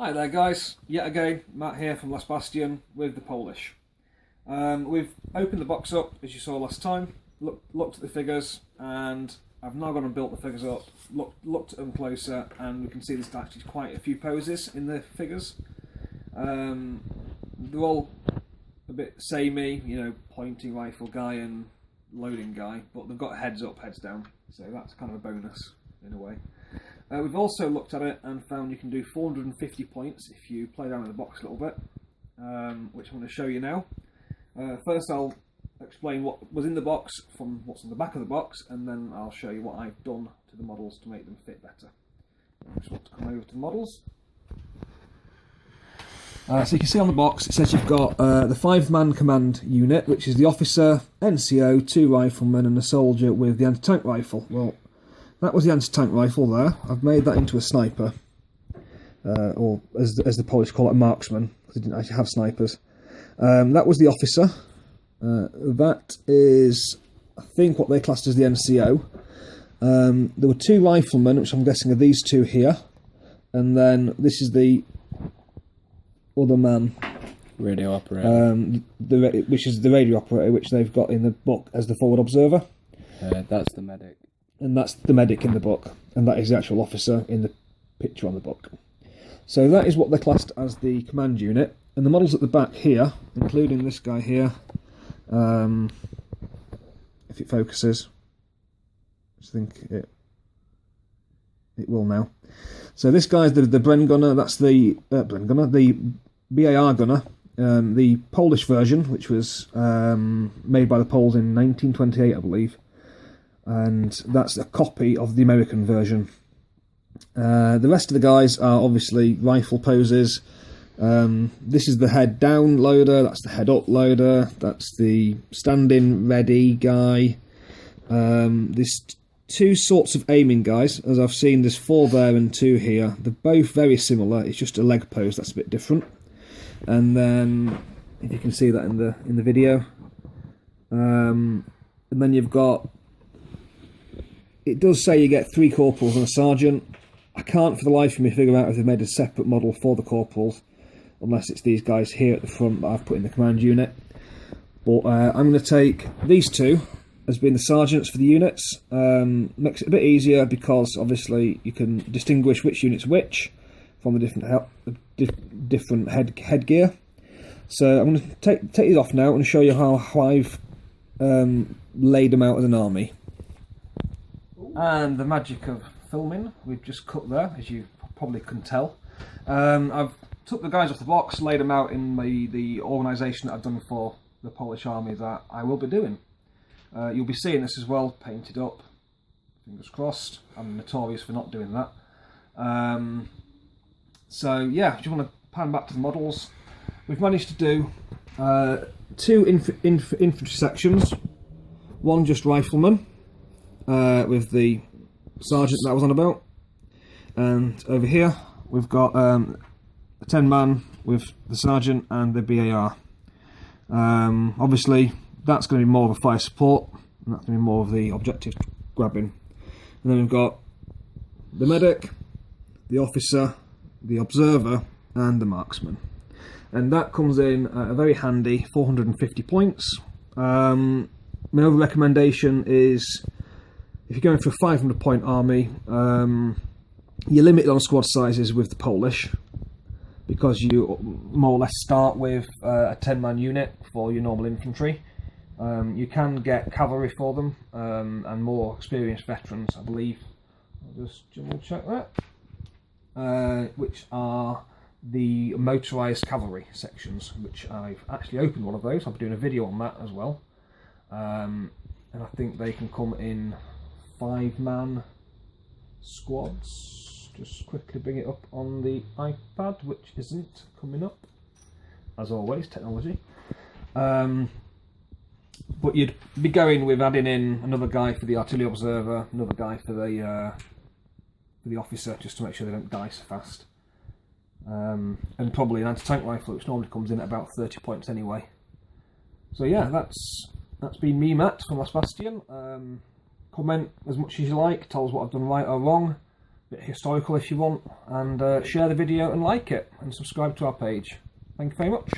Hi there guys, yet again Matt here from Last Bastion with the Polish. We've opened the box up as you saw last time, looked at the figures, and I've now gone and built the figures up, looked at them closer, and we can see there's actually quite a few poses in the figures. They're all a bit samey, you know, pointing rifle guy and loading guy, but they've got heads up, heads down, so that's kind of a bonus in a way. We've also looked at it and found you can do 450 points if you play down in the box a little bit, which I'm going to show you now. First I'll explain what was in the box from what's on the back of the box, and then I'll show you what I've done to the models to make them fit better. I just want to come over to the models. So you can see on the box it says you've got the 5-man command unit, which is the officer, NCO, 2 riflemen and a soldier with the anti-tank rifle. Well, that was the anti-tank rifle there. I've made that into a sniper, or as the Polish call it, a marksman, because they didn't actually have snipers. That was the officer. That is, I think, what they classed as the NCO. There were 2 riflemen, which I'm guessing are these 2 here, and then this is the other man, radio operator, which is the radio operator, which they've got in the book as the forward observer. That's the medic. And that's the medic in the book, and that is the actual officer in the picture on the book. So that is what they're classed as the command unit, and the models at the back here, including this guy here, if it focuses, I think it will now. So this guy's the Bren gunner, that's the the BAR gunner, the Polish version, which was made by the Poles in 1928, I believe. And that's a copy of the American version. The rest of the guys are obviously rifle poses. This is the head down loader, that's the head up loader, that's the standing ready guy. There's 2 sorts of aiming guys, as I've seen. There's 4 there and 2 here. They're both very similar, it's just a leg pose that's a bit different. And then, if you can see that in the video, and then you've got, it does say you get 3 corporals and a sergeant. I can't for the life of me figure out if they've made a separate model for the corporals, unless it's these guys here at the front that I've put in the command unit. But I'm going to take these 2 as being the sergeants for the units. Makes it a bit easier because obviously you can distinguish which unit's which from the different headgear. So I'm going to take these off now and show you how I've laid them out as an army. And the magic of filming, we've just cut there, as you probably can tell. I've took the guys off the box, laid them out in the organisation that I've done for the Polish army that I will be doing. You'll be seeing this as well, painted up, fingers crossed. I'm notorious for not doing that. So yeah, just want to pan back to the models. We've managed to do 2 infantry sections, 1 just rifleman, with the sergeant that I was on about, and over here we've got a 10-man with the sergeant and the BAR. Obviously that's going to be more of a fire support, and that's going to be more of the objective grabbing. And then we've got the medic, the officer, the observer and the marksman, and that comes in at a very handy 450 points. My other recommendation is, if you're going for a 500 point army, you're limited on squad sizes with the Polish, because you more or less start with a 10-man unit for your normal infantry. You can get cavalry for them, and more experienced veterans, I believe. I'll just double check that. Which are the motorised cavalry sections, which I've actually opened one of those. I'll be doing a video on that as well. And I think they can come in 5-man squads. Just quickly bring it up on the iPad, which isn't coming up, as always, technology. But you'd be going with adding in another guy for the artillery observer, another guy for the officer, just to make sure they don't die so fast, and probably an anti-tank rifle, which normally comes in at about 30 points anyway. So yeah, that's been me, Matt, from Last Bastion. Comment as much as you like, tell us what I've done right or wrong. bit historical if you want, and share the video and like it, and subscribe to our page. Thank you very much.